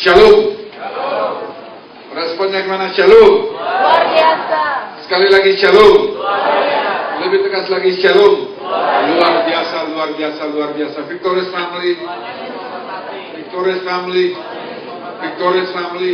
Shalom. Responnya gimana? Shalom. Luar biasa. Sekali lagi shalom. Luar biasa. Lebih tegas lagi shalom. Luar biasa, luar biasa, luar biasa. Victorious family. Victorious family. Victorious family.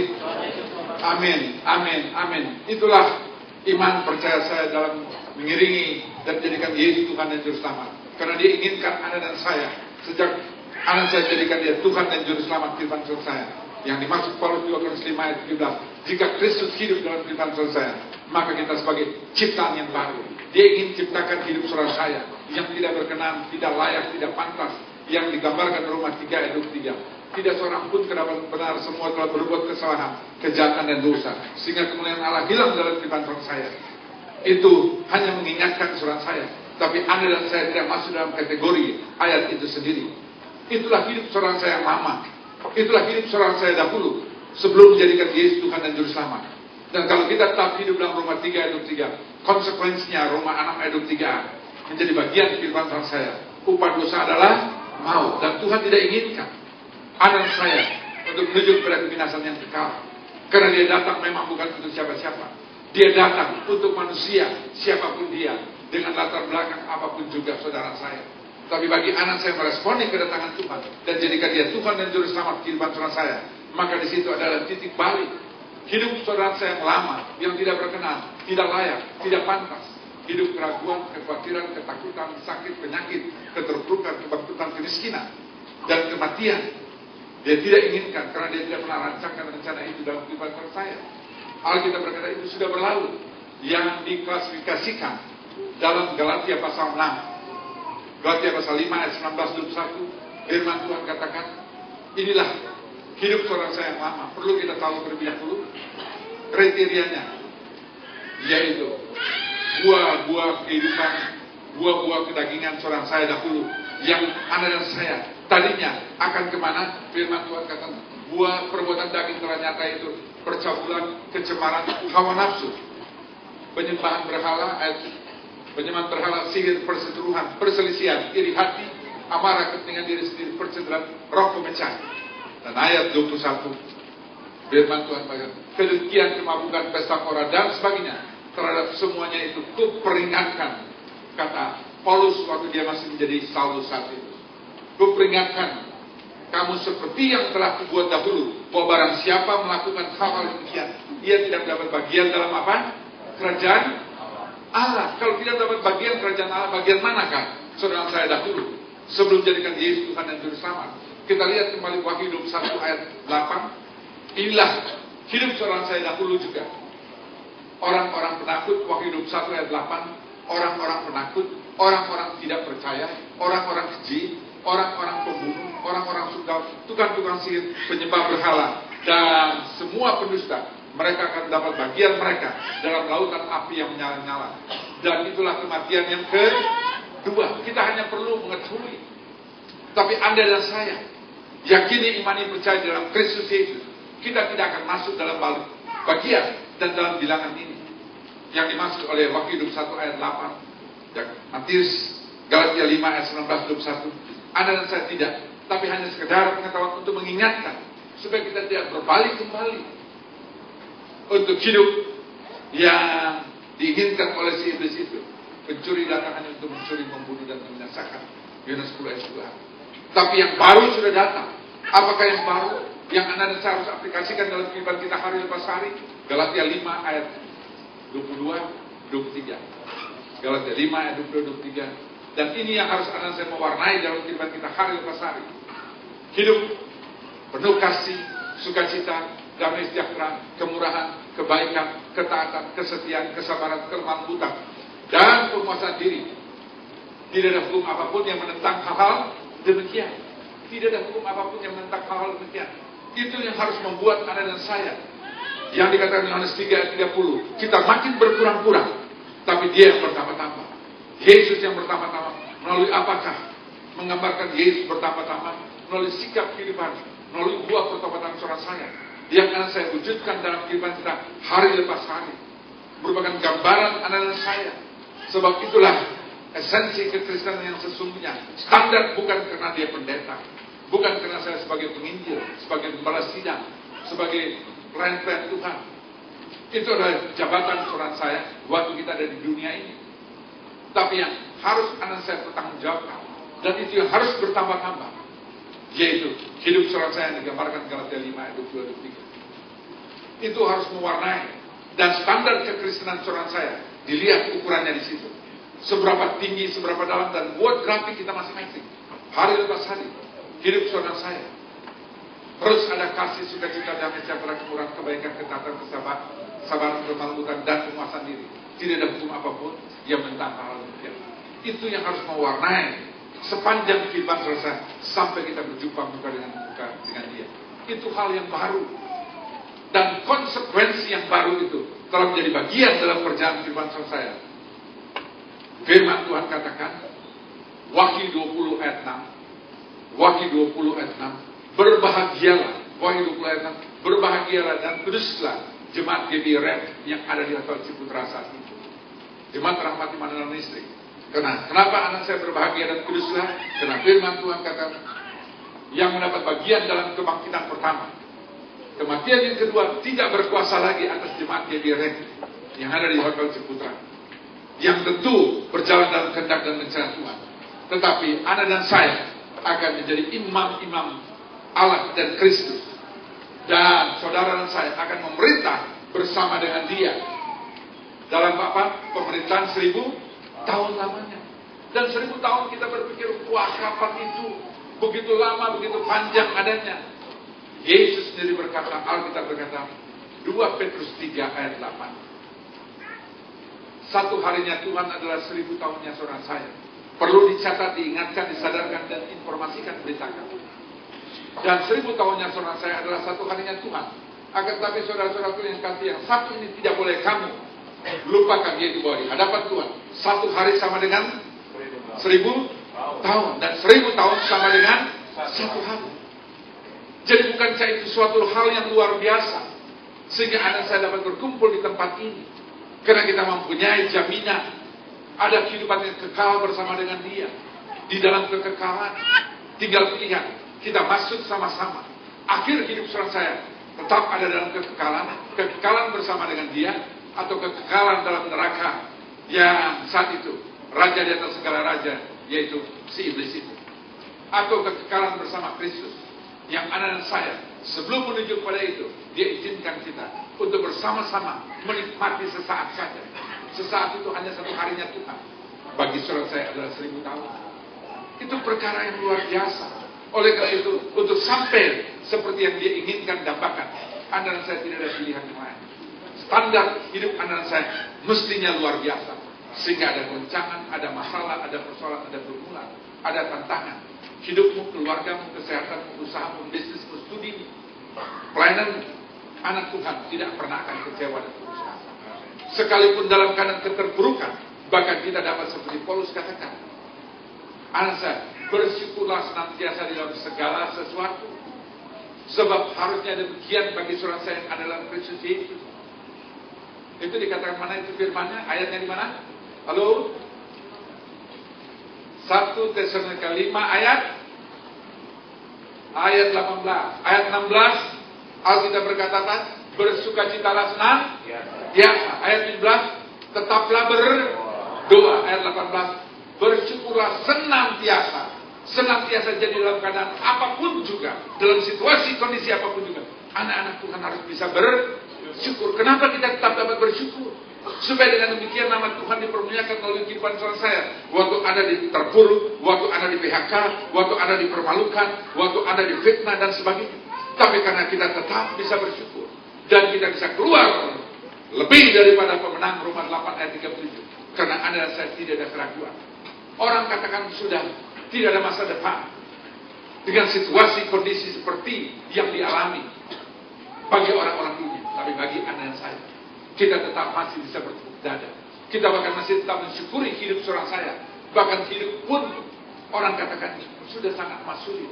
Amin, amin, amin. Itulah iman percaya saya dalam mengiringi dan menjadikan Yesus Tuhan dan Juru Selamat. Karena Dia inginkan Anda dan saya sejak anak saya jadikan Dia Tuhan dan Juru Selamat kehidupan saya. Yang dimaksud Paulus 2 Korintus 5 ayat 17. Jika Kristus hidup dalam kehidupan saya, maka kita sebagai ciptaan yang baru. Dia ingin ciptakan hidup saudara saya yang tidak berkenan, tidak layak, tidak pantas, yang digambarkan Roma 3 ayat 23. Tidak seorang pun kedapat benar, semua telah berbuat kesalahan, kejahatan dan dosa, sehingga kemuliaan Allah hilang dalam kehidupan saya. Itu hanya mengingatkan saudara saya, tapi Anda dan saya tidak masuk dalam kategori ayat itu sendiri. Itulah hidup saudara saya yang lama. Itulah hidup saudara saya dahulu sebelum menjadikan Yesus Tuhan dan Juru Selamat. Dan kalau kita tetap hidup dalam Roma 3 ayat 23, konsekuensinya Roma 6 ayat 23 menjadi bagian kehidupan saya. Upah dosa adalah maut, dan Tuhan tidak inginkan anak saya untuk menuju kepada kebinasan yang kekal. Karena Dia datang memang bukan untuk siapa-siapa. Dia datang untuk manusia, siapapun dia, dengan latar belakang apapun juga saudara saya. Tapi bagi anak saya meresponi kedatangan Tuhan dan jadikan Dia Tuhan dan Juru Selamat kehidupan saudara saya, maka di situ adalah titik balik hidup saudara saya yang lama, yang tidak berkenan, tidak layak, tidak pantas. Hidup keraguan, kekhawatiran, ketakutan, sakit, penyakit, keterpurukan, kebangkrutan, kemiskinan, dan kematian. Dia tidak inginkan karena Dia tidak pernah rancangkan rencana itu dalam kehidupan saya. Alkitab berkata itu sudah berlalu, yang diklasifikasikan dalam Galatia pasal 6. Galatia pasal 5 ayat 19-21, firman Tuhan katakan, inilah hidup saudara saya yang lama. Perlu kita tahu terlebih dahulu kriterianya, yaitu buah-buah kehidupan, buah-buah kedagingan saudara saya dahulu, yang Anda dan saya tadinya akan kemana? Firman Tuhan kata, buah perbuatan daging telah nyata itu percabulan, kecemaran, hawa nafsu, penyembahan berhala, penyembahan berhala, sihir, perseteruan, perselisihan, iri hati, amarah, kepentingan diri sendiri, percederaan, roh pemecah. Dan ayat 21, firman Tuhan berkata, kedengkian, kemabukan, pesta pora, dan sebagainya. Terhadap semuanya itu kuperingatkan, kata Paulus waktu dia masih menjadi Saulus saat itu. Kuperingatkan kamu seperti yang telah kubuat dahulu, bahwa barang siapa melakukan hal-hal demikian, ia tidak dapat bagian dalam apa? Kerajaan Allah. Kalau tidak dapat bagian kerajaan Allah, bagian manakah saudara saya dahulu sebelum jadikan Yesus Tuhan dan Juru Selamat? Kita lihat kembali Wahyu 1 ayat 8. Inilah hidup saudara saya dahulu juga. Orang-orang penakut, Wahyu 1 ayat 8. Orang-orang penakut, orang-orang tidak percaya, orang-orang keji, orang-orang pembunuh, orang-orang sundal, tukang-tukang sihir, penyembah berhala, dan semua pendusta. Mereka akan dapat bagian mereka dalam lautan api yang menyala-nyala. Dan itulah kematian yang kedua. Kita hanya perlu mengetahui. Tapi Anda dan saya yakini, imani, percaya dalam Kristus Yesus, kita tidak akan masuk dalam bagian dan dalam bilangan ini yang dimaksud oleh Wahyu 1 ayat 8 dan Matius Galatia 5 ayat 19-21. Anda dan saya tidak, tapi hanya sekedar pengetahuan untuk mengingatkan supaya kita tidak berbalik kembali untuk hidup yang diinginkan oleh si iblis itu. Pencuri datang hanya untuk mencuri, membunuh, dan membinasakan. Yohanes 10 ayat 10. Tapi yang baru sudah datang. Apakah yang baru yang Anda dan saya harus aplikasikan dalam kehidupan kita hari lepas hari? Galatia 5 ayat 22-23. Galatia 5 ayat 22-23. Dan ini yang harus Anda dan saya mewarnai dalam kehidupan kita hari lepas hari. Hidup penuh kasih, sukacita, damai sejahtera, kemurahan, kebaikan, ketaatan, kesetiaan, kesabaran, kelembutan, dan penguasaan diri. Tidak ada hukum apapun yang menentang hal-hal demikian. Tidak ada hukum apapun yang menentang hal-hal demikian. Itu yang harus membuat Anda dan saya, yang dikatakan Yohanes 3 ayat 30, kita makin berkurang-kurang, tapi Dia yang bertambah-tambah. Yesus yang bertambah-tambah. Melalui apakah? Menggambarkan Yesus bertambah-tambah melalui sikap kehidupan, melalui buah pertobatan saudara saya yang akan saya wujudkan dalam kehidupan kita hari lepas hari, merupakan gambaran Anda dan saya. Sebab itulah esensi kekristenan yang sesungguhnya. Standar bukan karena dia pendeta, bukan karena saya sebagai penginjil, sebagai pembalas sidang, sebagai pelayan Tuhan. Itu adalah jabatan surat saya waktu kita ada di dunia ini. Tapi yang harus anak saya bertanggung jawabkan, dan itu yang harus bertambah-tambah, yaitu hidup surat saya yang digambarkan Galatia 5 ayat 22-23. Itu harus mewarnai, dan standar kekristenan surat saya dilihat ukurannya di situ. Seberapa tinggi, seberapa dalam, dan buat grafik kita masing-masing. Hari lepas hari, hidup surat saya harus ada kasih, sukacita, damai, sejahtera, kemurahan, kebaikan, ketaatan, kesabaran, kelembutan, dan penguasaan diri. Tidak ada hukum apapun yang menentang hal demikian. Itu yang harus mewarnai sepanjang kehidupan selesai sampai kita berjumpa muka dengan Dia. Itu hal yang baru, dan konsekuensi yang baru itu telah menjadi bagian dalam perjalanan kehidupan selesai. Firman Tuhan katakan, Wahyu 20 ayat 6, Wahyu 20 ayat 6, berbahagialah, Wahyu 20 ayat 6, berbahagialah dan kuduslah jemaat GBRM yang ada di Hotel Ciputra saat itu. Jemaat rahmati mandalan listrik. Kenapa anak saya berbahagia dan kuduslah? Karena firman Tuhan kata, yang mendapat bagian dalam kebangkitan pertama, kematian yang kedua tidak berkuasa lagi atas jemaat GBRM yang ada di Hotel Ciputra, yang tentu berjalan dalam kehendak dan rencana Tuhan. Tetapi anak dan saya akan menjadi imam-imam Allah dan Kristus, dan saudara dan saya akan memerintah bersama dengan Dia dalam pemerintahan 1000 tahun lamanya. Dan 1000 tahun kita berpikir, wah kapan itu? Begitu lama, begitu panjang adanya. Yesus sendiri berkata, Alkitab berkata, 2 Petrus 3 ayat 8. Satu harinya Tuhan adalah 1000 tahunnya saudara saya. Perlu dicatat, diingatkan, disadarkan, dan informasikan, beritakan. Dan 1000 tahunnya saudara saya adalah satu harinya Tuhan. Akan tapi saudara-saudaraku yang kasih, yang satu ini tidak boleh kamu lupakan, dia di bawah di hadapan Tuhan. Satu hari sama dengan 1000 tahun, dan 1000 tahun sama dengan satu hari. Jadi bukankah itu suatu hal yang luar biasa, sehingga anak saya dapat berkumpul di tempat ini, karena kita mempunyai jaminan ada kehidupan yang kekal bersama dengan Dia. Di dalam kekekalan, tinggal pilihan, kita masuk sama-sama. Akhir hidup surat saya tetap ada dalam kekekalan bersama dengan Dia, atau kekekalan dalam neraka yang saat itu raja di atas segala raja, yaitu si iblis itu, atau kekekalan bersama Kristus yang anak dan saya sebelum menuju pada itu, Dia izinkan kita untuk bersama-sama menikmati sesaat saja. Sesaat itu hanya satu harinya Tuhan. Bagi surat saya adalah 1000 tahun. Itu perkara yang luar biasa. Oleh karena itu, untuk sampai seperti yang Dia inginkan dambakan, anak dan saya tidak ada pilihan yang lain. Standar hidup anak saya mestinya luar biasa, sehingga ada goncangan, ada masalah, ada persoalan, ada pergumulan, ada tantangan. Hidupmu, keluargamu, kesehatanmu, usahamu, bisnismu, studimu, pelayanan anak Tuhan tidak pernah akan kecewa dan berusaha. Sekalipun dalam keadaan keterpurukan, bahkan kita dapat seperti Paulus katakan, anak saya, bersyukurlah senantiasa di dalam segala sesuatu, sebab harusnya demikian bagi surat saya yang ada dalam Kristus Yesus. Itu dikatakan mana itu firmannya? Ayatnya di mana? Halo? 1 Tesalonika 5 ayat 18. Ayat 16 Alkitab berkata, bersukacitalah senang biasa. Ayat 17, tetaplah berdoa. Ayat 18, bersyukurlah senantiasa. Senantiasa jadi dalam keadaan apapun juga, dalam situasi kondisi apapun juga, anak-anak Tuhan harus bisa bersyukur. Kenapa kita tetap dapat bersyukur? Supaya dengan demikian nama Tuhan dipermuliakan melalui kehidupan saya. Waktu ada di terpuruk, waktu ada di PHK, waktu ada dipermalukan, waktu ada di fitnah dan sebagainya. Tapi karena kita tetap bisa bersyukur, dan kita bisa keluar lebih daripada pemenang Roma 8 ayat 37. Karena Anda dan saya tidak ada keraguan. Orang katakan sudah tidak ada masa depan dengan situasi kondisi seperti yang dialami bagi orang-orang dunia. Tapi bagi Anda dan saya, kita tetap masih bisa bertepuk dada. Kita bahkan masih tetap mensyukuri hidup seorang saya. Bahkan hidup pun orang katakan sudah sangat sulit.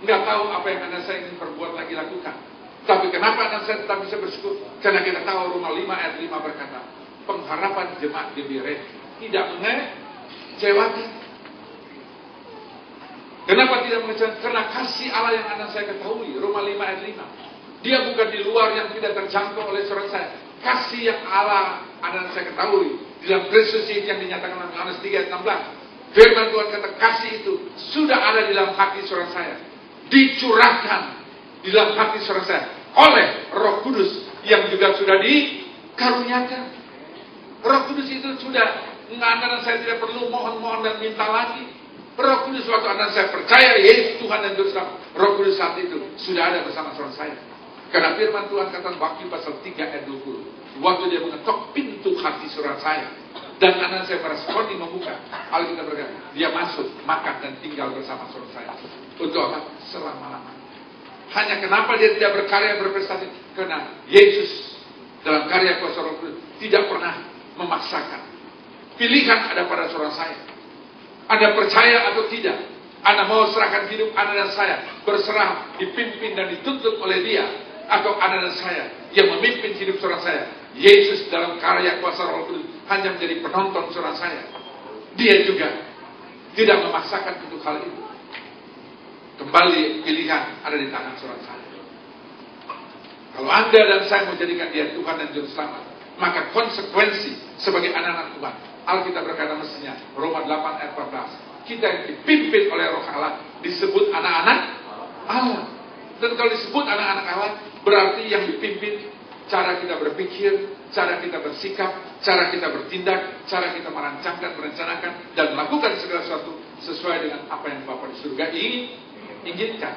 Nggak tahu apa yang Anda saya ingin perbuat lagi lakukan. Tapi kenapa Anda saya tetap bisa bersyukur? Karena kita tahu Roma 5 ayat 5 berkata, pengharapan jemaat GBRM tidak mengecewakan. Kenapa tidak mengecewakan? Karena kasih Allah yang Anda saya ketahui. Roma 5 ayat 5. Dia bukan di luar yang tidak terjangkau oleh saudara saya. Kasih yang Allah ada saya ketahui di dalam Kristus yang dinyatakan dalam Yohanes 3 ayat 16. Firman Tuhan kata kasih itu sudah ada di dalam hati saudara saya, dicurahkan di dalam hati saudara saya oleh Roh Kudus yang juga sudah dikaruniakan. Roh Kudus itu sudah, anak saya tidak perlu mohon-mohon dan minta lagi. Roh Kudus waktu anak saya percaya Yesus Tuhan dan Juru Selamat, Roh Kudus saat itu sudah ada bersama saudara saya. Karena firman Tuhan kata Wahyu pasal 3 ayat 20, waktu dia mengetok pintu hati saudara saya dan anak saya meresponi membuka, Alkitab berkata dia masuk, makan dan tinggal bersama saudara saya. Untuk apa? Selama-lamanya. Hanya kenapa dia tidak berkarya berprestasi? Karena Yesus dalam karya kuasa Roh Kudus tidak pernah memaksakan. Pilihan ada pada saudara saya. Anda percaya atau tidak? Anda mau serahkan hidup Anda dan saya berserah, dipimpin dan dituntut oleh Dia, atau Anda dan saya yang memimpin hidup saudara saya? Yesus dalam karya kuasa Roh Kudus hanya menjadi penonton saudara saya. Dia juga tidak memaksakan untuk hal itu. Kembali pilihan ada di tangan saudara saya. Kalau Anda dan saya mau jadikan Dia Tuhan dan Juru Selamat, maka konsekuensi sebagai anak-anak Tuhan, Alkitab berkata mestinya Roma 8 ayat 14, kita yang dipimpin oleh Roh Allah disebut anak-anak Allah. Dan kalau disebut anak-anak Allah, berarti yang dipimpin cara kita berpikir, cara kita bersikap, cara kita bertindak, cara kita merancangkan, merencanakan dan melakukan segala sesuatu sesuai dengan apa yang Bapa di surga inginkan.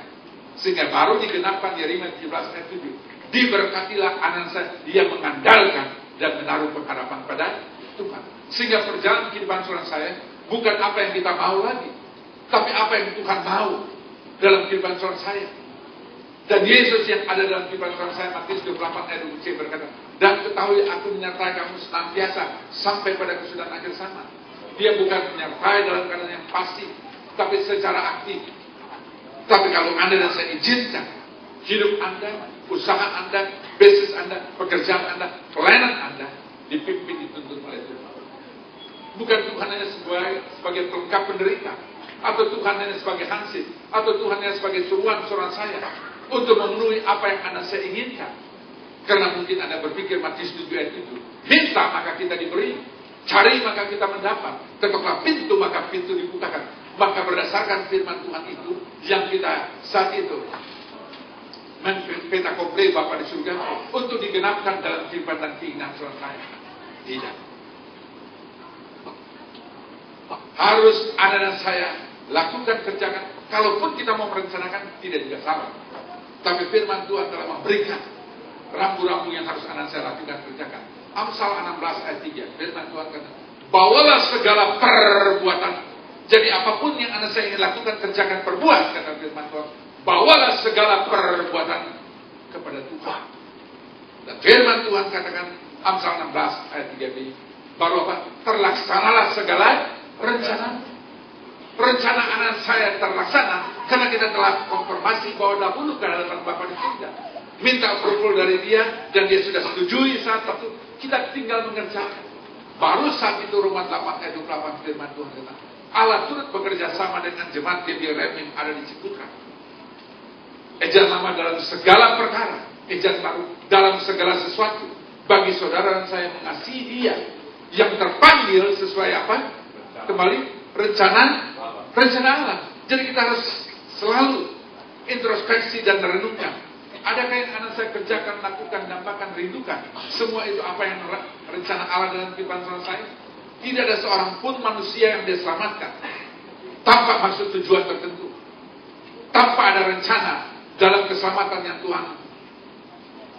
Sehingga baru digenapkan Yeremia 17 ayat 7, diberkatilah anak saya yang mengandalkan dan menaruh pengharapan pada Tuhan. Sehingga perjalanan kehidupan saudara saya bukan apa yang kita mau lagi, tapi apa yang Tuhan mau dalam kehidupan saudara saya. Dan Yesus yang ada dalam kehidupan saudara saya, Matius 28 ayat 20 berkata, dan ketahui aku menyertai kamu senantiasa sampai pada kesudahan akhir zaman. Dia bukan menyertai dalam keadaan yang pasif, tapi secara aktif. Tapi kalau Anda dan saya izinkan hidup Anda, usaha Anda, bisnis Anda, pekerjaan Anda, pelayanan Anda dipimpin, dituntun oleh Tuhan. Bukan Tuhan hanya sebagai pelengkap penderita, atau Tuhan hanya sebagai hansip, atau Tuhan hanya sebagai suruhan saudara saya untuk memenuhi apa yang Anda saya inginkan. Karena mungkin Anda berpikir Matius 7 ayat 7, minta maka kita diberi, cari maka kita mendapat, ketoklah pintu maka pintu dibukakan. Maka berdasarkan firman Tuhan itu yang kita saat itu peta komple Bapa di surga untuk digenapkan dalam kehidupan dan keinginan saudara saya. Tidak. Harus Anda dan saya lakukan, kerjakan. Kalaupun kita mau merencanakan, tidak juga salah. Tapi firman Tuhan telah memberikan rambu-rambu yang harus Anda dan saya lakukan, kerjakan. Amsal 16 ayat 3, firman Tuhan kata, bawalah segala perbuatan. Jadi apapun yang Anda saya ingin lakukan, kerjakan, perbuat, kata firman Tuhan. Bawalah segala perbuatan kepada Tuhan. Dan firman Tuhan katakan, Amsal 16 ayat 3b, baru apa? Terlaksanalah segala rencana. Rencana anak saya terlaksana karena kita telah konfirmasi bahwa dahulu ke hadapan Bapa di surga, minta approval dari Dia dan Dia sudah setujui saat itu, kita tinggal mengerjakan. Baru saat itu Roma 8 ayat 28 firman Tuhan kata, Allah turut bekerja sama dengan jemaat GBRM yang ada di Ciputra. Ejaan lama dalam segala perkara, ejaan baru dalam segala sesuatu. Bagi saudara dan saya mengasihi Dia yang terpanggil sesuai apa? Kembali rencana Allah. Jadi kita harus selalu introspeksi dan merenungkan. Adakah yang anak saya kerjakan, lakukan, dampakkan, rindukan? Semua itu apa yang rencana Allah dalam kehidupan saya? Tidak ada seorang pun manusia yang diselamatkan tanpa maksud tujuan tertentu, tanpa ada rencana dalam keselamatan yang Tuhan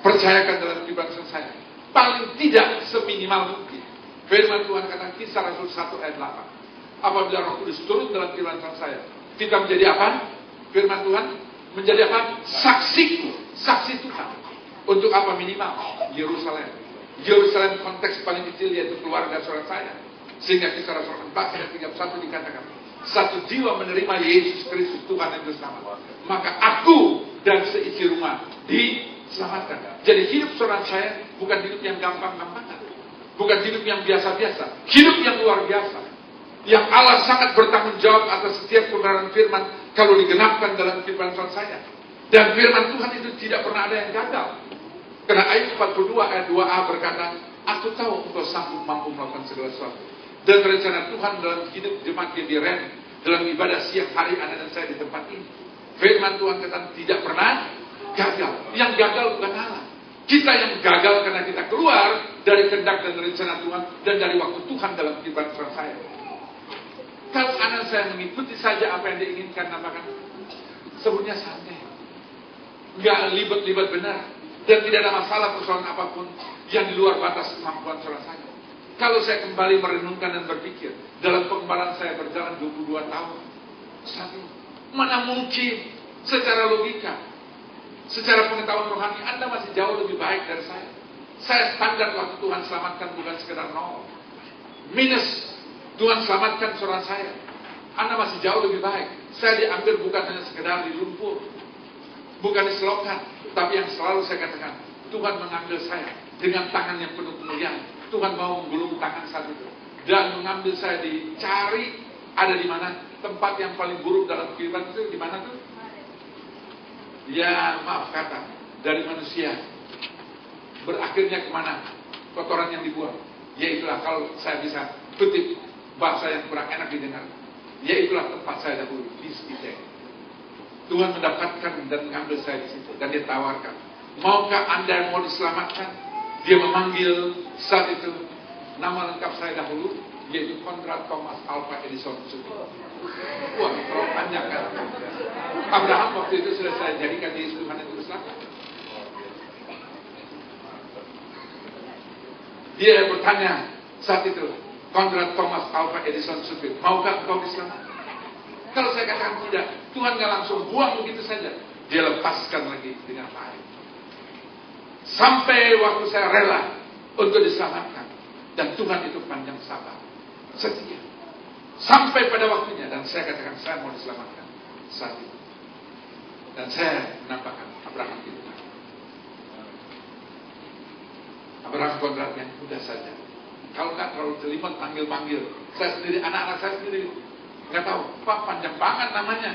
percayakan dalam kehidupan saya. Paling tidak seminimal mungkin. Firman Tuhan kata Kisah Rasul 1 ayat 8. Apabila Roh Kudus turun dalam kehidupan saya, kita menjadi apa? Firman Tuhan menjadi apa? Saksiku, saksi Tuhan. Untuk apa minimal? Yerusalem. Yerusalem konteks paling kecil yaitu keluarga saudara saya. Sehingga Kisah Rasul 4 ayat 31 dikatakan, satu jiwa menerima Yesus Kristus Tuhan yang bersama, maka aku dan seisi rumah diselamatkan. Jadi hidup saudara saya bukan hidup yang gampang-gampangan, bukan hidup yang biasa-biasa, hidup yang luar biasa, yang Allah sangat bertanggung jawab atas setiap kebenaran firman kalau digenapkan dalam kehidupan saya. Dan firman Tuhan itu tidak pernah ada yang gagal. Karena ayat 42 ayat 2a berkata, aku tahu engkau sanggup mampu melakukan segala sesuatu. Dan rencana Tuhan dalam hidup jemaat GBRN, dalam ibadah siang hari Anda dan saya di tempat ini. Firman Tuhan kata tidak pernah gagal. Yang gagal bukan Allah. Kita yang gagal karena kita keluar dari kehendak dan rencana Tuhan dan dari waktu Tuhan dalam kehidupan saya. Kalau Anda saya mengikuti saja apa yang diinginkan, namakan sebenarnya santai. Nggak libet-libet benar. Dan tidak ada masalah persoalan apapun yang di luar batas kemampuan saudara saya. Kalau saya kembali merenungkan dan berpikir, dalam pengembaraan saya berjalan 22 tahun. Satu, mana mungkin secara logika, secara pengetahuan rohani, Anda masih jauh lebih baik dari saya. Saya standar waktu Tuhan selamatkan bukan sekedar nol. Minus, Tuhan selamatkan saudara saya. Anda masih jauh lebih baik. Saya diambil bukan hanya sekedar di lumpur, bukan di selokan, tapi yang selalu saya katakan, Tuhan mengambil saya dengan tangan yang penuh kemuliaan. Tuhan mau menggulung tangan saat itu dan mengambil saya dicari ada di mana tempat yang paling buruk dalam kehidupan itu di mana tuh? Ya maaf kata dari manusia berakhirnya kemana? Kotoran yang dibuang. Yaitulah kalau saya bisa kutip bahasa yang kurang enak didengar. Yaitulah tempat saya dahulu di Spiteg. Tuhan mendapatkan dan mengambil saya di situ dan dia tawarkan, maukah Anda yang mau diselamatkan? Dia memanggil saat itu nama lengkap saya dahulu, yaitu Konrad Thomas Alva Edison Suzuki. Wah, terlalu panjang kan? Abraham waktu itu sudah saya jadikan di Tuhan itu Selatan. Dia bertanya saat itu, Konrad Thomas Alva Edison Suzuki, maukah engkau diselamatkan? Kalau saya katakan tidak, Tuhan nggak langsung buang begitu saja. Dia lepaskan lagi dengan baik. Sampai waktu saya rela untuk diselamatkan. Dan Tuhan itu panjang sabar, setia. Sampai pada waktunya. Dan saya katakan saya mau diselamatkan saat itu. Dan saya menampakkan Abraham itu. Abraham Konrad yang mudah saja. Kalau nggak terlalu jelimet panggil-panggil. Saya sendiri, anak-anak saya sendiri nggak tahu, Pak panjang banget namanya.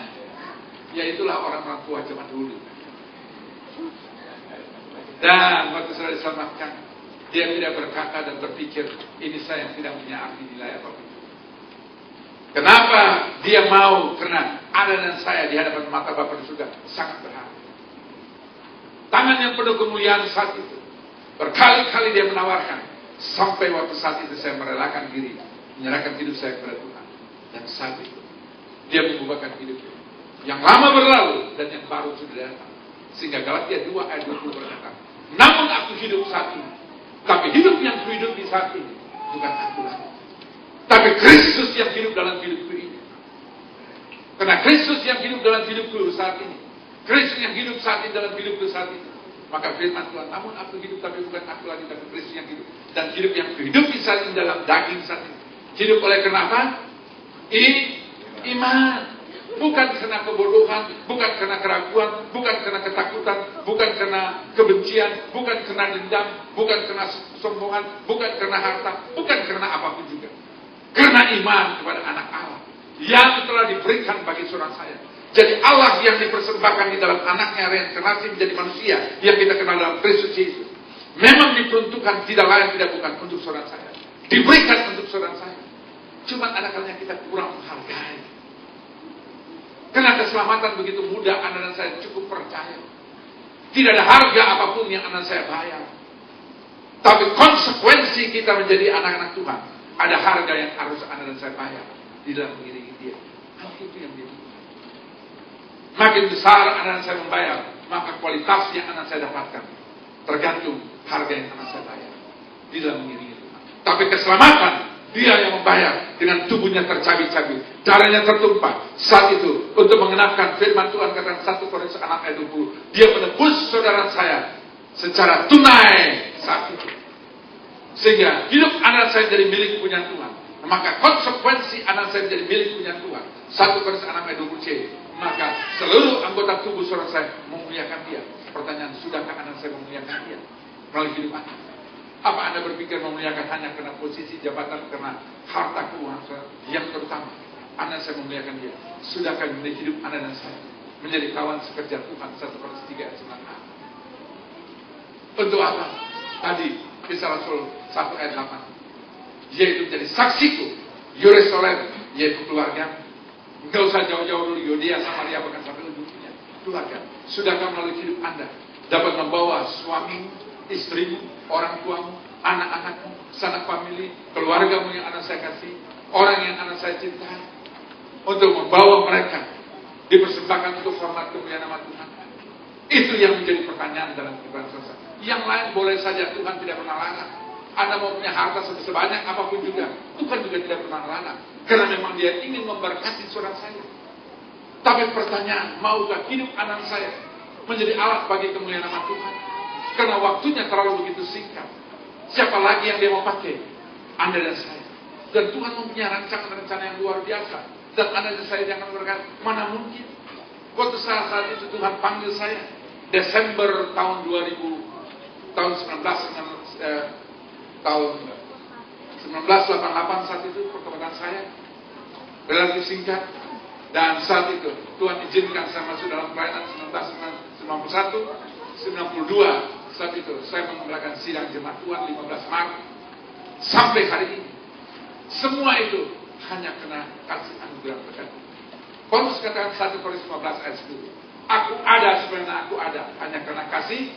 Ya itulah orang-orang tua zaman dulu. Dan waktu sudah diselamatkan, dia tidak berkata dan berpikir, ini saya yang tidak punya arti nilai apapun. Kenapa dia mau? Karena Anda dan saya di hadapan mata Bapa di surga sangat berharga. Tangan yang penuh kemuliaan saat itu, berkali-kali dia menawarkan, sampai waktu saat itu saya merelakan diri, menyerahkan hidup saya kepada Tuhan. Dan saat itu, dia mengubahkan hidupnya. Yang lama berlalu dan yang baru sudah datang. Sehingga Galatia 2 ayat 20 berkata, namun aku hidup saat ini, tapi hidup yang kuhidupi saat ini bukan aku lagi, tapi Kristus yang hidup dalam hidupku ini. Karena Kristus yang hidup dalam hidupku saat ini, Kristus yang hidup saat ini dalam hidupku saat ini, maka firman Tuhan, namun aku hidup tapi bukan aku lagi, tapi Kristus yang hidup. Dan hidup yang kuhidupi saat ini dalam daging saat ini. Hidup oleh kenapa? Iman. Bukan karena kebodohan, bukan karena keraguan, bukan karena ketakutan, bukan karena kebencian, bukan karena dendam, bukan karena sombongan, bukan karena harta, bukan karena apapun juga. Karena iman kepada anak Allah yang telah diberikan bagi saudara saya. Jadi Allah yang dipersembahkan di dalam anaknya reinkarnasi menjadi manusia yang kita kenal dalam Kristus Yesus. Memang diperuntukkan tidak lain tidak bukan untuk saudara saya. Diberikan untuk saudara saya. Cuma ada kalanya kita kurang menghargai. Karena keselamatan begitu mudah, Anda dan saya cukup percaya. Tidak ada harga apapun yang Anda dan saya bayar. Tapi konsekuensi kita menjadi anak-anak Tuhan, ada harga yang harus Anda dan saya bayar di dalam mengiringi dia. Itu yang dia butuhkan. Makin besar Anda dan saya membayar, maka kualitas yang Anda dan saya dapatkan tergantung harga yang Anda dan saya bayar di dalam mengiringi Tuhan. Tapi keselamatan, dia yang membayar dengan tubuhnya tercabik-cabik, darahnya tertumpah saat itu untuk mengenapkan firman Tuhan kata 1 Korintus 6 ayat 20. Dia menebus saudara saya secara tunai saat itu. Sehingga hidup anak saya jadi milik punya Tuhan. Maka konsekuensi anak saya jadi milik punya Tuhan. 1 Korintus 6 ayat 20C. Maka seluruh anggota tubuh saudara saya memuliakan dia. Pertanyaan, sudahkah anak saya memuliakan dia melalui hidup Anda? Apa Anda berpikir memuliakan hanya karena posisi jabatan, karena harta keuangan yang terutama? Anda saya memuliakan dia. Sudahkah menjadi hidup Anda dan saya menjadi kawan sekerja Tuhan. 1/3 ayat 9a. Untuk apa? Tadi Kisah Rasul 1 ayat 8. Yaitu menjadi saksiku, Yerusalem, yaitu keluarga. Enggak usah jauh-jauh dulu, Yudea, Samaria, bahkan sampai ujung dunia. Keluarga. Sudahkah melalui hidup Anda dapat membawa suami, istrimu, orang tuamu, anak-anakmu, sanak famili, keluargamu yang anak saya kasih, orang yang anak saya cintai, untuk membawa mereka dipersembahkan untuk hormat kemuliaan nama Tuhan? Itu yang menjadi pertanyaan dalam kehidupan sosial. Yang lain boleh saja, Tuhan tidak pernah larang. Anda mau punya harta sebanyak apapun juga, Tuhan juga tidak pernah larang. Karena memang Dia ingin memberkati saudara saya. Tapi pertanyaan, maukah hidup anak saya menjadi alat bagi kemuliaan nama Tuhan? Karena waktunya terlalu begitu singkat. Siapa lagi yang Dia mau pakai? Anda dan saya. Dan Tuhan mempunyai rencana yang luar biasa. Dan Anda dan saya jangan berkata, mana mungkin? Waktu saat itu Tuhan panggil saya Desember tahun 1988 saat itu pertobatan saya relatif singkat. Dan saat itu Tuhan izinkan saya masuk dalam pelayanan 1991, 92 saat itu saya mengadakan sidang jemaat Tuhan 15 Maret sampai hari ini. Semua itu hanya karena kasih anugerah berkat. Paulus katakan 1 Korintus 15 ayat 10. Aku ada sebenarnya aku ada hanya karena kasih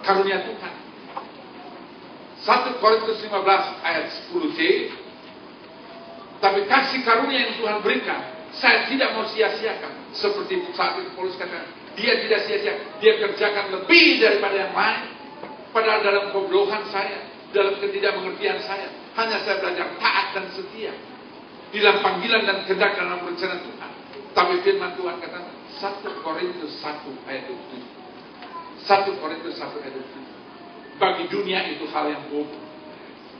karunia Tuhan. 1 Korintus 15 ayat 10c. Tapi kasih karunia yang Tuhan berikan, saya tidak mau sia-siakan. Seperti saat itu Paulus katakan, dia tidak sia-sia, dia kerjakan lebih daripada yang lain. Padahal dalam kebodohan saya, dalam ketidakmengertian saya, hanya saya belajar taat dan setia di dalam panggilan dan kehendak dalam rencana Tuhan. Tapi firman Tuhan kata 1 Korintus 1 ayat 27. 1 Korintus 1 ayat 27. Bagi dunia itu hal yang bodoh,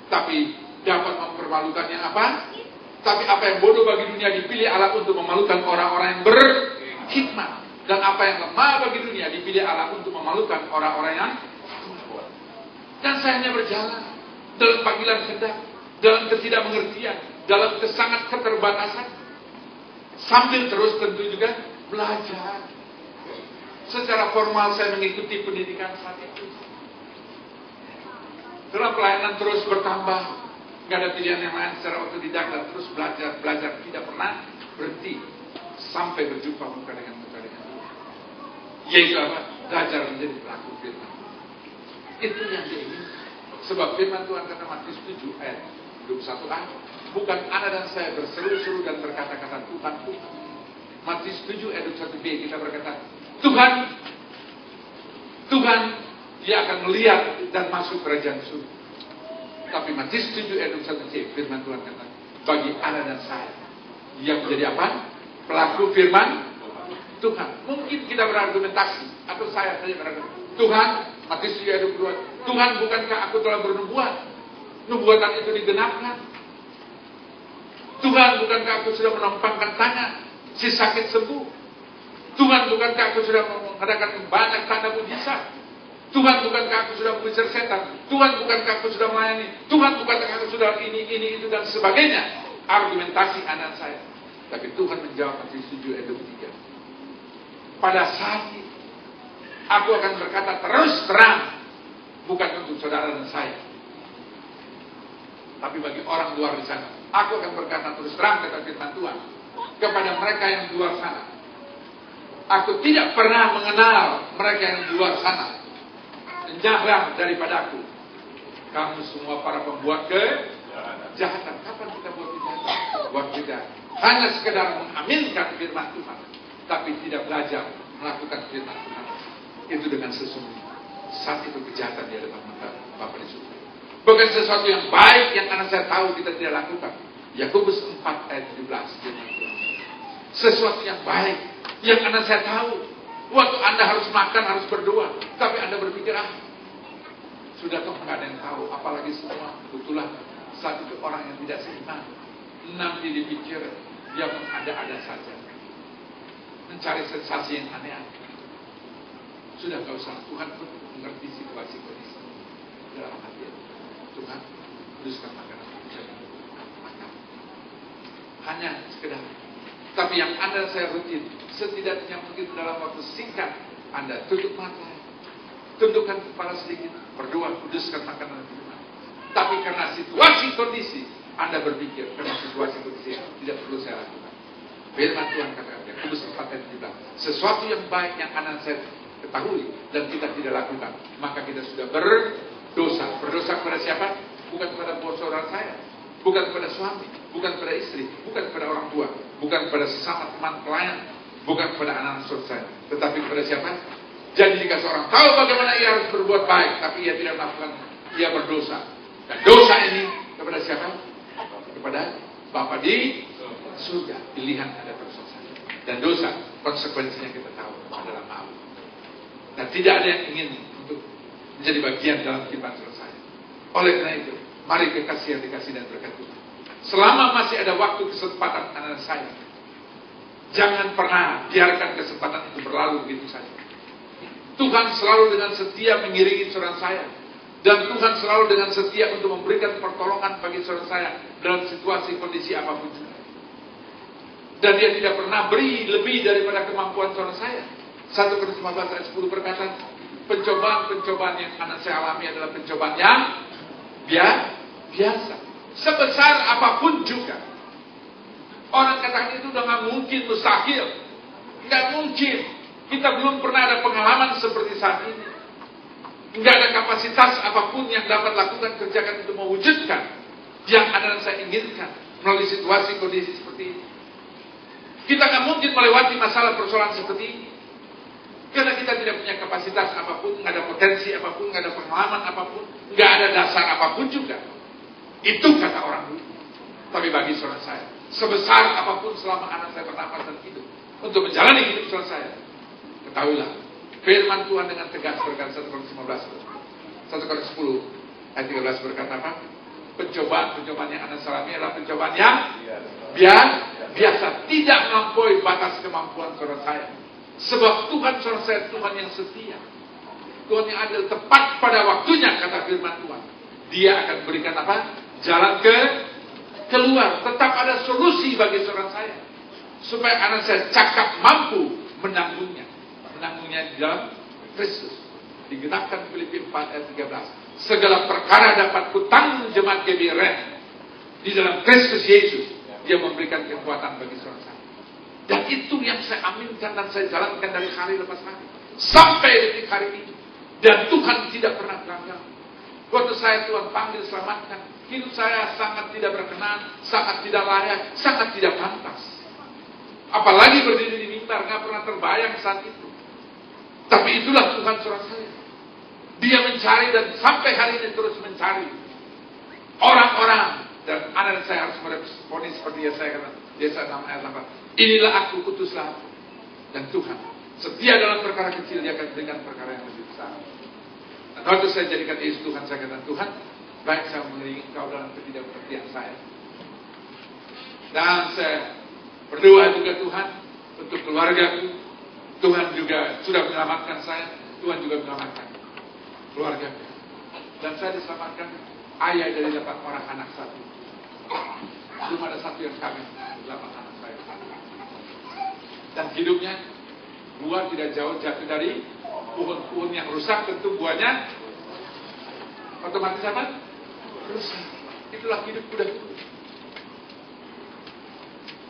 tapi dapat mempermalukannya apa? Tapi apa yang bodoh bagi dunia dipilih Allah untuk memalukan orang-orang yang berhikmat. Dan apa yang lemah bagi dunia dipilih Allah untuk memalukan orang-orang yang kuat. Dan saya hanya berjalan dalam panggilan kehendak, dalam ketidakmengertian, dalam sangat keterbatasan, sambil terus tentu juga belajar. Secara formal saya mengikuti pendidikan saat itu. Dalam pelayanan terus bertambah, nggak ada pilihan yang lain, secara otodidak dan terus belajar tidak pernah berhenti sampai berjumpa muka dengan Tuhan. Yaitu apa? Belajar menjadi pelaku firman. Itu yang diinginkan. Sebab firman Tuhan kata Matius 7 ayat 21a, bukan Anda dan saya berseru-seru dan berkata-kata Tuhan, Tuhan. Matius 7 ayat 21b kita berkata, Tuhan, dia akan melihat dan masuk kerajaan surga. Tapi Matius 7 ayat 21c firman Tuhan kata, bagi Anda dan saya yang menjadi apa? Pelaku firman Tuhan. Mungkin kita berargumentasi, atau saya saja berargumentasi. Tuhan, Matius 7 ayat 22, Tuhan, bukankah aku telah bernubuat? Nubuatan itu digenapkan. Tuhan, bukankah aku sudah menumpangkan tangan si sakit sembuh? Tuhan, bukankah aku sudah mengadakan banyak tanda mujizat? Tuhan, bukankah aku sudah mengusir setan? Tuhan, bukankah aku sudah melayani? Tuhan, bukankah aku sudah ini, itu, dan sebagainya? Argumentasi anak saya. Tapi Tuhan menjawab Matius 7 ayat 23. Pada saat itu, aku akan berkata terus terang, bukan untuk saudara dan saya, tapi bagi orang luar di sana. Aku akan berkata terus terang, kata firman Tuhan, kepada mereka yang di luar sana. Aku tidak pernah mengenal mereka yang di luar sana. Jauhlah daripada aku, kamu semua para pembuat kejahatan. Kapan kita buat kejahatan? Buat kita hanya sekedar mengaminkan firman Tuhan, tapi tidak belajar melakukan firman Tuhan. Itu dengan sesungguhnya saat itu kejahatan di hadapan mata Bapa di surga. Bukan sesuatu yang baik yang anak saya tahu kita tidak lakukan. Yakobus 4 ayat 17 firman Tuhan. Sesuatu yang baik yang anak saya tahu. Waktu Anda harus makan, harus berdoa, tapi Anda berpikir, sudah toh nggak ada yang tahu, apalagi semua. Betulah saat itu orang yang tidak seiman, nanti dipikir dia mengada-ada saja, mencari sensasi yang aneh-aneh. Sudah nggak usah, Tuhan pun mengerti situasi kondisi dalam hati. Tuhan, kuduskan makanan, makan. Hanya sekedar Tapi yang Anda saya rutin, setidaknya mungkin dalam waktu singkat, Anda tutup mata, tundukkan kepala sedikit, berdoa, kuduskan makanan firman. Tapi karena situasi kondisi, Anda berpikir, karena situasi kondisi tidak perlu saya lakukan. Firman Tuhan katakan, Yakobus 4:17, sesuatu yang baik yang Anda saya ketahui dan kita tidak lakukan, maka kita sudah berdosa. Berdosa kepada siapa? Bukan kepada saudara saya, bukan kepada suami, bukan kepada istri, bukan kepada orang tua, bukan kepada sesama teman pelayan, bukan kepada anak-anak saudara saya, tetapi kepada siapa? Jadi jika seorang tahu bagaimana ia harus berbuat baik, tapi ia tidak melakukan, ia berdosa. Dan dosa ini kepada siapa? Kepada Bapa di surga. Pilihan ada berdosa. Dan dosa konsekuensinya kita tahu adalah maut. Dan tidak ada yang ingin untuk menjadi bagian dalam kehidupan selesai. Oleh karena itu, mari kekasih yang dikasih dan berkat Tuhan. Selama masih ada waktu kesempatan anak saya, jangan pernah biarkan kesempatan itu berlalu begitu saja. Tuhan selalu dengan setia mengiringi saudara saya. Dan Tuhan selalu dengan setia untuk memberikan pertolongan bagi saudara saya dalam situasi kondisi apapun juga. Dan dia tidak pernah beri lebih daripada kemampuan saudara saya. 1 Korintus 15 ayat 10 berkata, pencobaan-pencobaan yang anak saya alami adalah pencobaan yang biasa. Sebesar apapun juga. Orang katakan itu udah gak mungkin, mustahil. Gak mungkin. Kita belum pernah ada pengalaman seperti saat ini. Gak ada kapasitas apapun yang dapat lakukan, kerjakan untuk mewujudkan yang ada dan saya inginkan melalui situasi kondisi seperti ini. Kita gak mungkin melewati masalah persoalan seperti ini. Karena kita tidak punya kapasitas apapun, gak ada potensi apapun, gak ada pengalaman apapun, gak ada dasar apapun juga. Itu kata orang dulu. Tapi bagi saudara saya, sebesar apapun selama anak saya bernafas dan hidup, untuk menjalani hidup saudara saya, ketahuilah, firman Tuhan dengan tegas berkata 1 Korintus 15, 1 Korintus 10 ayat 13 berkata apa? Pencobaan yang anak alami adalah pencobaan yang biasa, tidak melampaui batas kemampuan saudara saya. Sebab Tuhan saudara saya Tuhan yang setia, Tuhan yang adil, tepat pada waktunya kata firman Tuhan. Dia akan berikan apa? Jalan keluar. Tetap ada solusi bagi saudara saya, supaya anak saya cakap mampu menanggungnya di dalam Kristus. Digenapkan Filipi 4 ayat 13. Segala perkara dapat kutanggung jemaat GBRN di dalam Kristus Yesus. Dia memberikan kekuatan bagi saudara saya. Dan itu yang saya aminkan dan saya jalankan dari hari lepas hari sampai detik hari ini. Dan Tuhan tidak pernah gagal. Waktu saya Tuhan panggil selamatkan, hidup saya sangat tidak berkenan, sangat tidak layak, sangat tidak pantas. Apalagi berdiri di mimbar, gak pernah terbayang saat itu. Tapi itulah Tuhan saudara saya. Dia mencari dan sampai hari ini terus mencari orang-orang. Dan anak saya harus meresponi seperti yang saya kata. Yesaya 6 ayat 8. Inilah aku, utuslah aku. Dan Tuhan setia dalam perkara kecil, dia akan berikan perkara yang lebih besar. Dan waktu saya jadikan Yesus Tuhan, saya kata, Tuhan, baik saya mengiringi Engkau dalam ketidakmengertian saya. Dan saya berdoa juga Tuhan untuk keluargaku. Tuhan juga sudah menyelamatkan saya. Tuhan juga menyelamatkan keluarga. Dan saya diselamatkan ayah dari 8 orang anak satu. Belum ada satu yang kawin 8 anak saya. Dan hidupnya buah tidak jauh jatuh dari pohon-pohon yang rusak, tentu buahnya otomatis apa? Rusak. Itulah hidup kuda.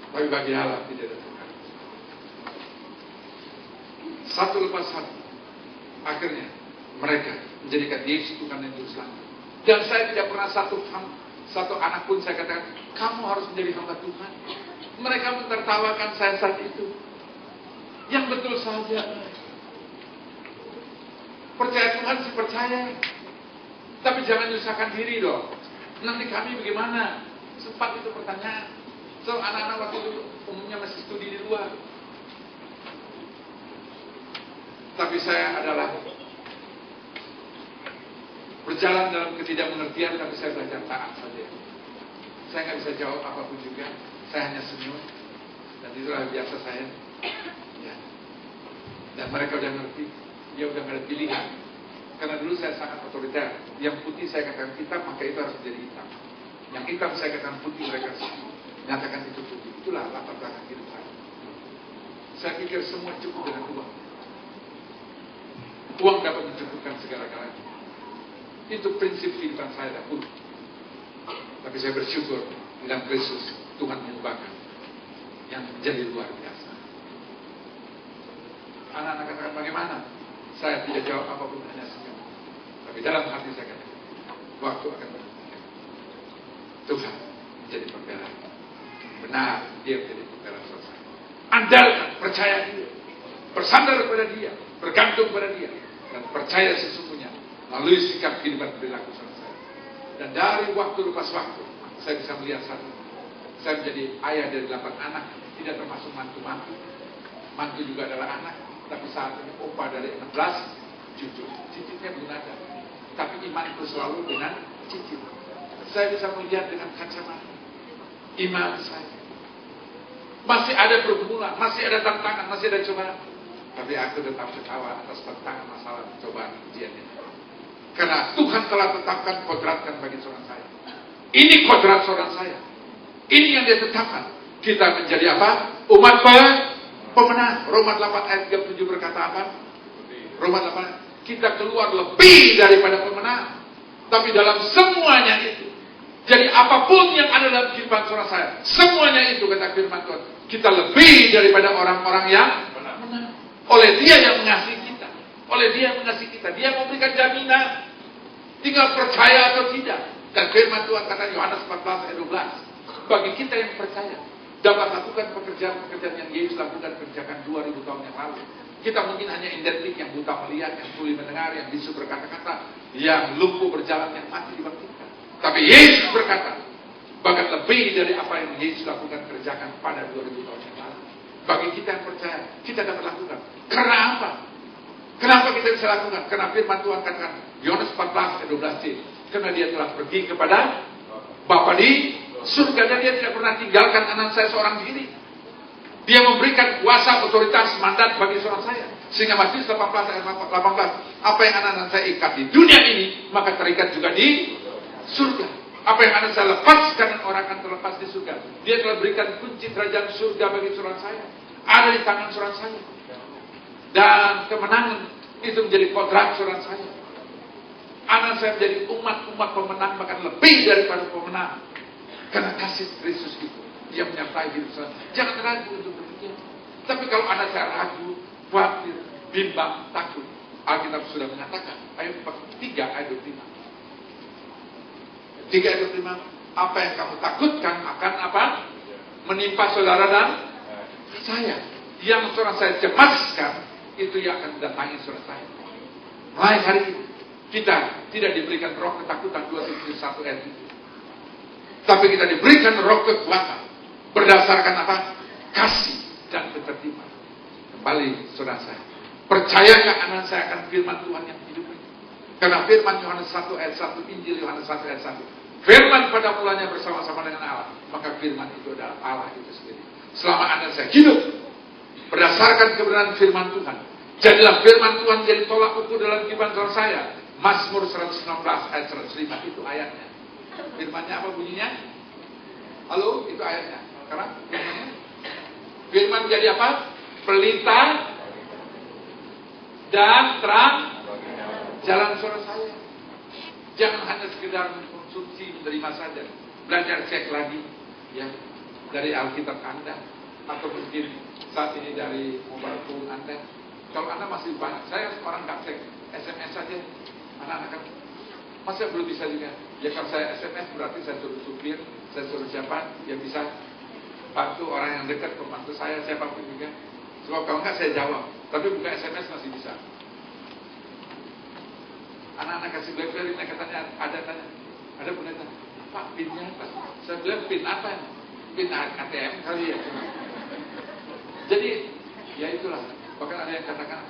Tapi bagi Allah tidak ada perkara. Satu lepas satu, akhirnya mereka menjadikan Yesus Tuhan dan Juru Selamat. Dan saya tidak pernah satu anak pun saya katakan, kamu harus menjadi hamba Tuhan. Mereka mentertawakan saya saat itu. Yang betul saja. Percaya Tuhan sih percaya. Tapi jangan menyusahkan diri dong. Nanti kami bagaimana? Sempat itu pertanyaan. So anak-anak waktu itu umumnya masih studi di luar. Tapi saya adalah berjalan dalam ketidakmengertian, tapi saya belajar taat saja. Saya nggak bisa jawab apapun juga. Saya hanya senyum. Dan itulah biasa saya. Ya. Dan mereka udah ngerti. Dia udah nggak ada pilihan. Karena dulu saya sangat otoriter. Yang putih saya katakan hitam, maka itu harus menjadi hitam. Yang hitam saya katakan putih, mereka senyum. Nyatakan itu puji. Itulah latar belakang hidup saya. Saya pikir semua cukup dengan uang. Uang dapat mencukupkan segala-galanya. Itu prinsip kehidupan saya dahulu. Tapi saya bersyukur dengan Kristus Tuhan mengubahkan yang menjadi luar biasa. Anak-anak katakan bagaimana? Saya tidak jawab apapun, hanya senyum. Tapi dalam hati saya katakan, waktu akan membuktikan. Tuhan menjadi pembela. Benar, dia menjadi pembela selesai. Andalkan, percaya dia. Bersandar kepada dia, bergantung pada dia. Dan percaya sesungguhnya melalui sikap kehidupan perilaku selesai. Dan dari waktu lepas waktu, saya bisa melihat satu. Saya menjadi ayah dari 8 anak, tidak termasuk mantu-mantu. Mantu juga adalah anak, tapi saat ini opa dari 16 cucu. Cicitnya belum ada. Tapi imanku selalu dengan cicit. Saya bisa melihat dengan kacamata iman saya. Masih ada pergumulan, masih ada tantangan, masih ada cobaan. Tapi aku tetap ketawa atas tantangan masalah cobaan ujian ini. Karena Tuhan telah tetapkan kodratkan bagi seorang saya. Ini kodrat seorang saya. Ini yang dia tetapkan. Kita menjadi apa? Umat pemenang. Roma 8 ayat 37 berkata apa? Roma 8, kita keluar lebih daripada pemenang. Tapi dalam semuanya itu, jadi apapun yang ada dalam kehidupan seorang saya, semuanya itu kata firman Tuhan, kita lebih daripada orang-orang yang menang. Oleh dia yang mengasihi kita. Oleh dia yang mengasihi kita. Dia memberikan jaminan. Tinggal percaya atau tidak. Dan firman Tuhan kata Yohanes 14 ayat 12. Bagi kita yang percaya, dapat lakukan pekerjaan-pekerjaan yang Yesus lakukan kerjakan 2000 tahun yang lalu. Kita mungkin hanya identik yang buta melihat, yang tuli mendengar, yang bisu berkata-kata, yang lumpuh berjalan, yang mati dibangkitkan. Tapi Yesus berkata, bahkan lebih dari apa yang Yesus lakukan kerjakan pada 2000 tahun yang lalu. Bagi kita yang percaya, kita dapat lakukan. Karena apa? Kenapa kita bisa lakukan? Karena firman Tuhan katakan, Yohanes 14 ayat 12c, karena dia telah pergi kepada Bapa di surga dan dia tidak pernah tinggalkan anak saya seorang diri. Dia memberikan kuasa, otoritas, mandat bagi seorang saya. Sehingga Matius 18 ayat 18, apa yang anak-anak saya ikat di dunia ini, maka terikat juga di surga. Apa yang anak saya lepaskan, orang akan terlepas di surga. Dia telah berikan kunci kerajaan surga bagi seorang saya. Ada di tangan seorang saya. Dan kemenangan itu menjadi kodrat seorang saya. Anak saya menjadi umat-umat pemenang, bahkan lebih daripada pemenang. Karena kasih Kristus itu yang menyertai hidup saya. Jangan ragu untuk berpikir. Tapi kalau anak saya ragu, khawatir, bimbang, takut, Alkitab sudah mengatakan, ayat 3 ayat 25. 3 ayat 25, apa yang kamu takutkan akan apa? Menimpa saudara dan saya. Yang saudara saya cemaskan, itu yang akan mendatangi saudara saya. Mulai hari ini, kita tidak diberikan roh ketakutan 2 Timotius 1 ayat 7. Tapi kita diberikan roh kekuatan. Berdasarkan apa? Kasih dan ketertiban. Kembali saudara saya, percayakah anak saya akan firman Tuhan yang hidup ini? Karena firman Yohanes 1 ayat 1, Injil Yohanes 1 ayat 1, firman pada mulanya bersama-sama dengan Allah. Maka firman itu adalah Allah itu sendiri. Selama anak saya hidup berdasarkan kebenaran firman Tuhan, jadilah firman Tuhan jadi tolak ukur dalam kehidupan saya. Mazmur 119 ayat 105 itu ayatnya. Firmannya apa bunyinya? Halo, itu ayatnya. Sekarang firman jadi apa? Pelita dan terang jalan suara saya. Jangan hanya sekedar mengkonsumsi, menerima saja. Belajar cek lagi ya dari Alkitab Anda, atau mungkin saat ini dari mobile phone Anda. Kalau Anda masih banyak, saya orang nggak cek SMS saja. Anak-anak kan masa belum bisa juga. Ya kalau saya SMS berarti saya suruh supir, saya suruh siapa yang bisa bantu orang yang dekat, pembantu saya, siapapun juga. Sebab kalau enggak saya jawab. Tapi buka SMS masih bisa. Anak-anak kasih BlackBerry, katanya ada tanya. Ada pun tanya, Pak pinnya apa? Saya bilang pin apa? Pin ATM kali ya. Jadi ya itulah. Bahkan ada yang katakan,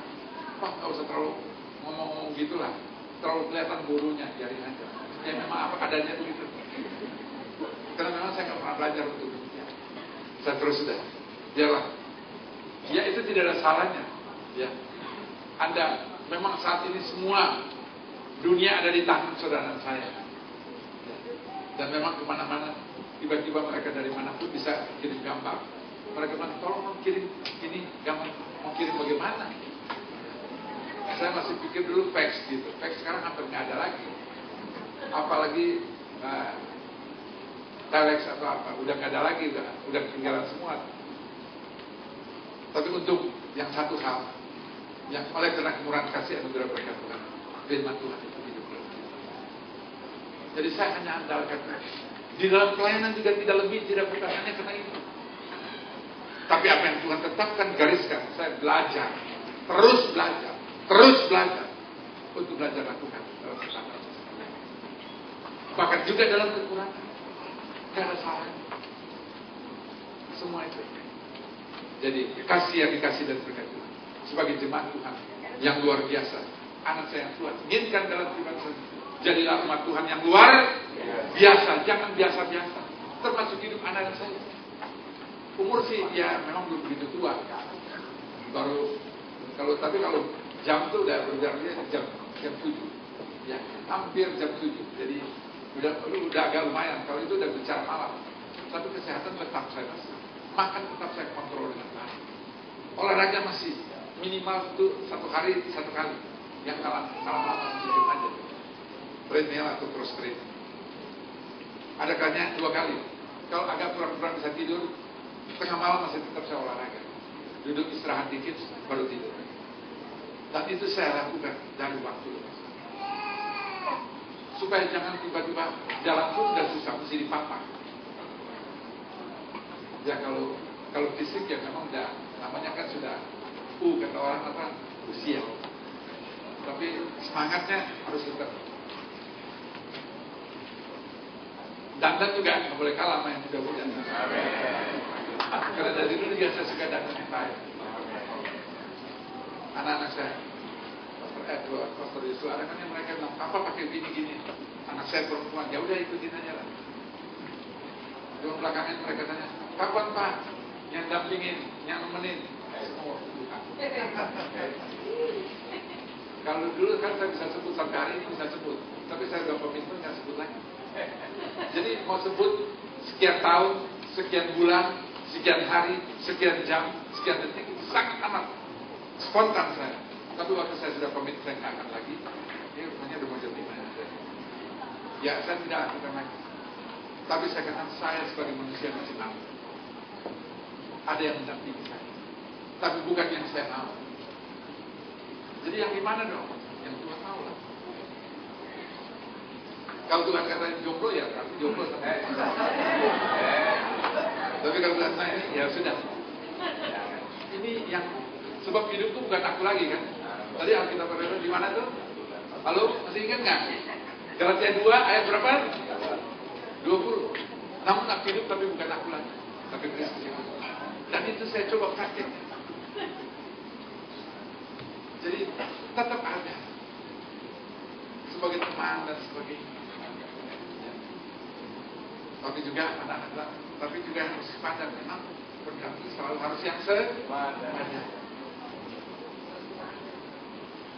Pak nggak usah terlalu ngomong gitulah. Terlalu kelihatan gurunya, biarin aja. Ya memang apa adanya begitu. Karena memang saya nggak pernah belajar untuk demikian. Saya terus sudah, biarlah. Ya itu tidak ada salahnya. Ya, Anda memang saat ini semua dunia ada di tangan saudara saya. Ya. Dan memang kemana-mana Tiba-tiba mereka dari manapun bisa kirim gambar. Mereka bilang, tolong mau kirim ini gambar, mau kirim bagaimana? Saya masih pikir dulu fax gitu. Fax sekarang hampir nggak ada lagi. Apalagi telex atau apa, udah nggak ada lagi, udah ketinggalan semua. Tapi untuk yang satu hal, yang oleh karena kemurahan kasih anugerah berkat Tuhan, firman Tuhan itu hidup dalam kita. Jadi saya hanya andalkan di dalam pelayanan juga tidak lebih, tidak bukan hanya karena itu. Tapi apa yang Tuhan tetapkan, gariskan, saya belajar, terus belajar untuk belajar lakukan dalam kesalahan. Bahkan juga dalam kekurangan, tidak ada salah. Semua itu. Jadi kasih yang dikasih dan berkat Tuhan sebagai jemaat Tuhan yang luar biasa. Anak saya yang Tuhan inginkan dalam firman Tuhan, jadilah umat Tuhan yang luar biasa, jangan biasa-biasa. Termasuk hidup anak saya. Umur sih ya memang belum begitu tua. Baru tapi kalau jam tuh udah berjalannya jam 7. Ya, hampir jam 7. Jadi udah agak lumayan. Kalau itu udah bicara malam. Tapi kesehatan tetap saya masih. Makan tetap saya kontrol dengan baik. Olahraga masih minimal itu 1 hari 1 kali. Yang malam sedikit aja. Treadmill atau cross train. Ada kalanya 2 kali. Kalau agak kurang-kurang bisa tidur, tengah malam masih tetap saya olahraga. Duduk istirahat dikit baru tidur. Dan itu saya lakukan dari waktu ke waktu. Supaya jangan tiba-tiba jalan pun udah susah, mesti dipapah. Ya kalau fisik ya memang udah, namanya kan sudah kata orang apa, usia. Tapi semangatnya harus tetap. Dandan juga nggak boleh kalah sama yang muda-muda. Karena dari dulu juga saya suka dandan yang baik. Anak-anak saya, Pastor Yusuf, ada kan yang mereka bilang, apa pakai gini-gini? Anak saya perempuan, ya udah ikutin aja lah. Di belakangan mereka tanya, kapan Pak? Yang dampingin, yang nemenin. Semua Tuhan. Kalau dulu kan saya bisa sebut sampai hari ini bisa sebut, tapi saya udah komitmen nggak sebut lagi. Jadi mau sebut sekian tahun, sekian bulan, sekian hari, sekian jam, sekian detik, sangat amat spontan saya. Tapi waktu saya sudah komit, saya nggak akan lagi. Ini rupanya udah mau jam 5 ya. Ya saya tidak lakukan lagi. Tapi saya katakan saya sebagai manusia masih mau. Ada yang mendampingi saya. Tapi bukan yang saya mau. Jadi yang gimana dong? Yang Tuhan tahu lah. Kalau Tuhan katakan jomblo ya berarti jomblo sama. Tapi kalau Tuhan saya ini ya sudah. Ini yang sebab hidup itu bukan aku lagi kan. Tadi Alkitab berkata di mana tuh? Halo, masih ingat nggak? Galatia 2 ayat berapa? 20. Namun aku hidup tapi bukan aku lagi, tapi Kristus yang hidup. Dan itu saya coba praktik. Jadi tetap ada sebagai teman dan sebagainya. Tapi juga anak-anak, tapi juga harus sepadan. Memang berganti selalu harus yang sepadan.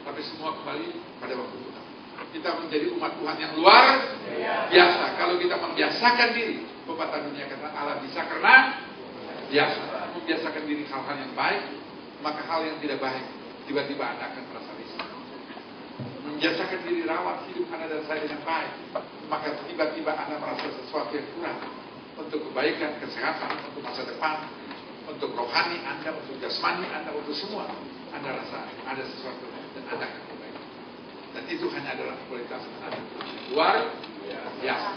Tapi semua kembali pada waktu Tuhan. Kita menjadi umat Tuhan yang luar biasa. Kalau kita membiasakan diri, pepatah dunia kata Allah bisa karena biasa. Membiasakan diri hal-hal yang baik, maka hal yang tidak baik tiba-tiba Anda akan merasa risau. Membiasakan diri rawat hidup Anda dan saya dengan baik, maka tiba-tiba Anda merasa sesuatu yang kurang. Untuk kebaikan, kesehatan, untuk masa depan, untuk rohani Anda, untuk jasmani Anda, untuk semua Anda rasa ada sesuatu dan Anda akan kebaikan. Dan itu hanya adalah kualitas Anda luar biasa.